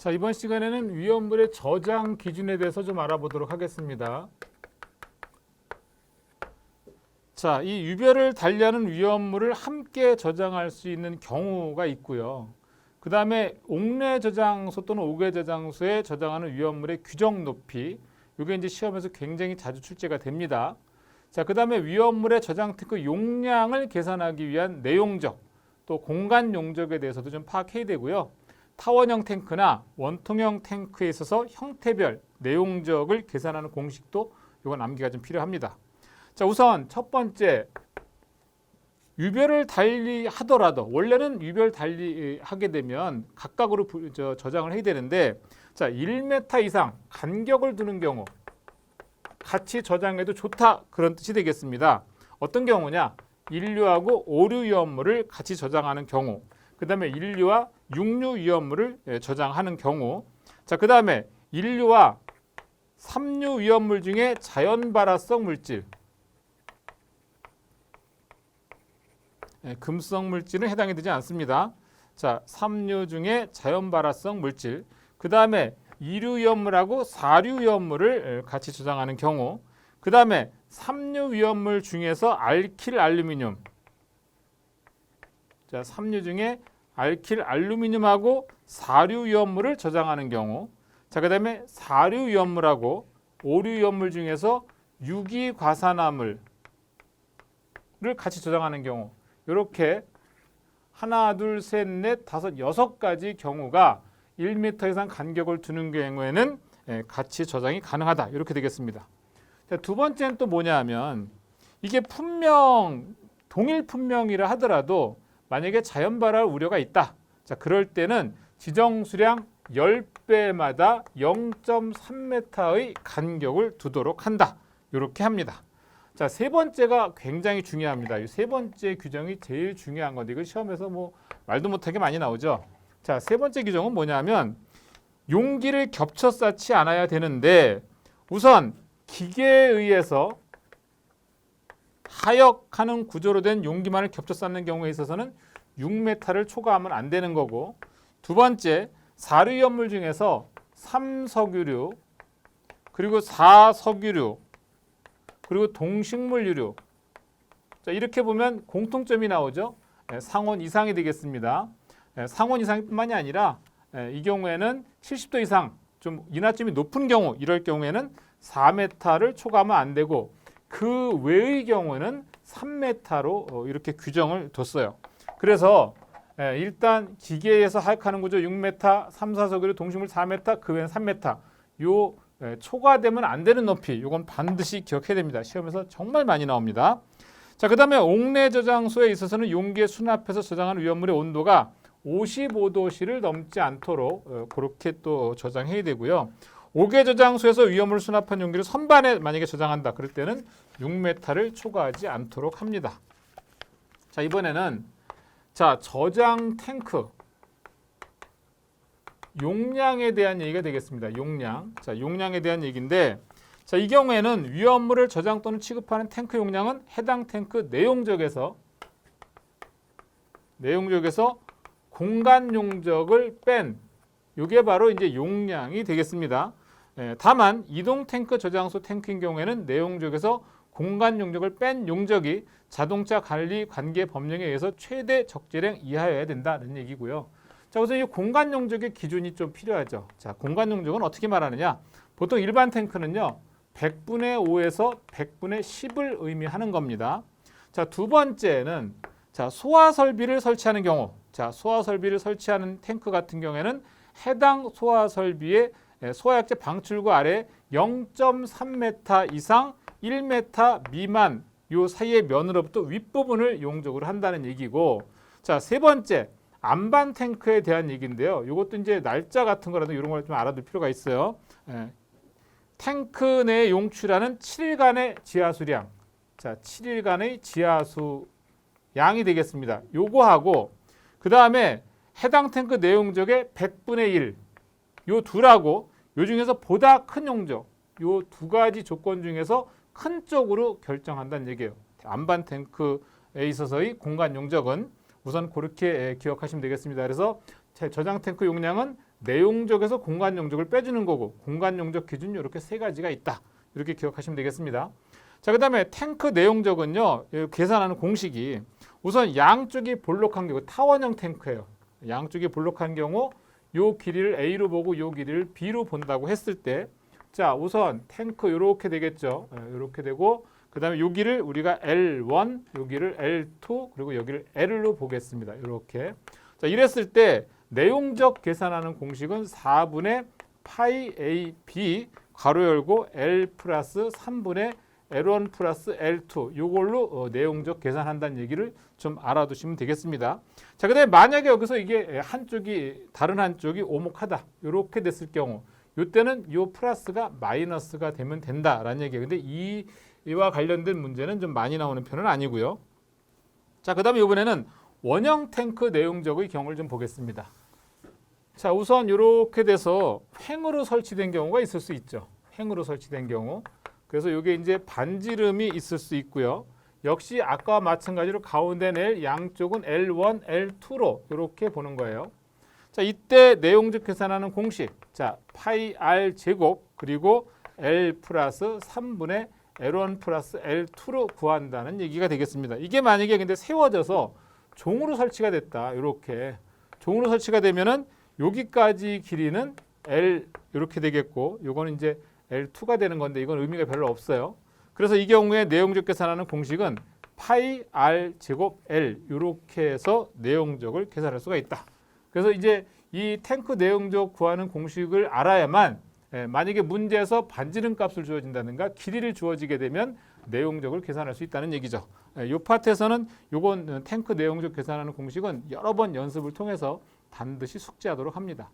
자, 이번 시간에는 위험물의 저장 기준에 대해서 좀 알아보도록 하겠습니다. 자, 이 유별을 달리하는 위험물을 함께 저장할 수 있는 경우가 있고요. 그 다음에 옥내 저장소 또는 옥외 저장소에 저장하는 위험물의 규정 높이, 이게 이제 시험에서 굉장히 자주 출제가 됩니다. 자, 그 다음에 위험물의 저장 탱크 용량을 계산하기 위한 내용적, 또 공간 용적에 대해서도 좀 파악해야 되고요. 타원형 탱크나 원통형 탱크에 있어서 형태별 내용적을 계산하는 공식도 이건 암기가 좀 필요합니다. 자, 우선 첫 번째, 유별을 달리하더라도 원래는 유별 달리하게 되면 각각으로 저장을 해야 되는데, 자, 1m 이상 간격을 두는 경우 같이 저장해도 좋다, 그런 뜻이 되겠습니다. 어떤 경우냐? 인류하고 오류 위험물을 같이 저장하는 경우, 그 다음에 인류와 육류 위험물을 저장하는 경우, 자, 그 다음에 인류와 삼류 위험물 중에 자연 발화성 물질, 금속 물질은 해당이 되지 않습니다. 자, 삼류 중에 자연 발화성 물질, 그 다음에 이류 위험물하고 사류 위험물을 같이 저장하는 경우, 그 다음에 삼류 위험물 중에서 알킬 알루미늄, 자, 삼류 중에 알킬 알루미늄하고 사류 위험물을 저장하는 경우, 자, 그 다음에 사류 위험물하고 오류 위험물 중에서 유기과산화물을 같이 저장하는 경우, 이렇게 하나, 둘, 셋, 넷, 다섯, 여섯 가지 경우가 1m 이상 간격을 두는 경우에는 같이 저장이 가능하다, 이렇게 되겠습니다. 자, 두 번째는 또 뭐냐 하면, 이게 분명 동일 품명이라 하더라도 만약에 자연 발화 우려가 있다, 자, 그럴 때는 지정 수량 10배마다 0.3m의 간격을 두도록 한다, 이렇게 합니다. 자, 세 번째가 굉장히 중요합니다. 이 세 번째 규정이 제일 중요한 건데, 이거 시험에서 뭐 말도 못하게 많이 나오죠. 자, 세 번째 규정은 뭐냐면, 용기를 겹쳐 쌓지 않아야 되는데, 우선 기계에 의해서 하역하는 구조로 된 용기만을 겹쳐 쌓는 경우에 있어서는 6m를 초과하면 안 되는 거고, 두 번째, 사류 위험물 중에서 3석유류, 그리고 4석유류, 그리고 동식물 유류, 자, 이렇게 보면 공통점이 나오죠. 상온 이상이 되겠습니다. 상온 이상뿐만이 아니라 이 경우에는 70도 이상 좀 인하점이 높은 경우, 이럴 경우에는 4m를 초과하면 안 되고, 그 외의 경우는 3m로 이렇게 규정을 뒀어요. 그래서 일단 기계에서 하역하는 구조 6m, 3, 4석유류, 동식물 4m, 그 외에는 3m, 요 초과되면 안 되는 높이, 이건 반드시 기억해야 됩니다. 시험에서 정말 많이 나옵니다. 자, 그 다음에 옥내 저장소에 있어서는 용기에 수납해서 저장하는 위험물의 온도가 55도씨를 넘지 않도록 그렇게 또 저장해야 되고요. 옥외 저장소에서 위험물을 수납한 용기를 선반에 만약에 저장한다, 그럴 때는 6m를 초과하지 않도록 합니다. 자, 이번에는 자, 저장 탱크 용량에 대한 얘기가 되겠습니다. 용량. 자, 용량에 대한 얘기인데, 자, 이 경우에는 위험물을 저장 또는 취급하는 탱크 용량은 해당 탱크 내용적에서 공간 용적을 뺀, 이게 바로 이제 용량이 되겠습니다. 다만 이동 탱크 저장소 탱크인 경우에는 내용적에서 공간 용적을 뺀 용적이 자동차 관리 관계 법령에 의해서 최대 적재량 이하여야 된다는 얘기고요. 자, 그래서 이 공간 용적의 기준이 좀 필요하죠. 자, 공간 용적은 어떻게 말하느냐? 보통 일반 탱크는요, 100분의 5에서 100분의 10을 의미하는 겁니다. 자, 두 번째는 자, 소화 설비를 설치하는 경우, 자, 소화 설비를 설치하는 탱크 같은 경우에는 해당 소화 설비의 소화약제 방출구 아래 0.3m 이상 1m 미만 요 사이의 면으로부터 윗부분을 용적으로 한다는 얘기고, 자, 세 번째, 안반 탱크에 대한 얘기인데요. 이것도 이제 날짜 같은 거라도 이런 걸 좀 알아둘 필요가 있어요. 탱크 내에 용출하는 7일간의 지하수량, 자, 7일간의 지하수 양이 되겠습니다. 요거하고, 그 다음에 해당 탱크 내용적의 100분의 1, 요 둘하고, 요 중에서 보다 큰 용적, 요 두 가지 조건 중에서 큰 쪽으로 결정한다는 얘기예요. 안반 탱크에 있어서의 공간 용적은 우선 그렇게 기억하시면 되겠습니다. 그래서 저장 탱크 용량은 내용적에서 공간 용적을 빼주는 거고 공간 용적 기준 이렇게 세 가지가 있다. 이렇게 기억하시면 되겠습니다. 자, 그다음에 탱크 내용적은요. 계산하는 공식이 우선 양쪽이 볼록한 경우 타원형 탱크예요. 양쪽이 볼록한 경우 요 길이를 A로 보고 요 길이를 B로 본다고 했을 때 자, 우선 탱크 이렇게 되겠죠. 이렇게 되고 그다음에 여기를 우리가 L1, 여기를 L2, 그리고 여기를 L로 보겠습니다. 이렇게. 자, 이랬을 때 내용적 계산하는 공식은 4분의 파이 AB 괄호 열고 L 플러스 3분의 L1 플러스 L2 이걸로 내용적 계산한다는 얘기를 좀 알아두시면 되겠습니다. 자, 그다음에 만약에 여기서 이게 한쪽이 다른 한쪽이 오목하다 이렇게 됐을 경우 이때는 이 플러스가 마이너스가 되면 된다라는 얘기예요. 근데 이와 관련된 문제는 좀 많이 나오는 편은 아니고요. 자, 그다음에 이번에는 원형 탱크 내용적의 경우를 좀 보겠습니다. 자, 우선 이렇게 돼서 횡으로 설치된 경우가 있을 수 있죠. 횡으로 설치된 경우. 그래서 이게 이제 반지름이 있을 수 있고요. 역시 아까와 마찬가지로 가운데 낼 양쪽은 L1, L2로 이렇게 보는 거예요. 자, 이때 내용적 계산하는 공식. 자, 파이 R 제곱 그리고 L 플러스 3분의 L1 플러스 L2로 구한다는 얘기가 되겠습니다. 이게 만약에 근데 세워져서 종으로 설치가 됐다. 이렇게 종으로 설치가 되면은 여기까지 길이는 L 이렇게 되겠고 요거는 이제 L2가 되는 건데 이건 의미가 별로 없어요. 그래서 이 경우에 내용적 계산하는 공식은 파이 R 제곱 L 이렇게 해서 내용적을 계산할 수가 있다. 그래서 이제 이 탱크 내용적 구하는 공식을 알아야만 만약에 문제에서 반지름 값을 주어진다든가 길이를 주어지게 되면 내용적을 계산할 수 있다는 얘기죠. 이 파트에서는 요건 탱크 내용적 계산하는 공식은 여러 번 연습을 통해서 반드시 숙지하도록 합니다.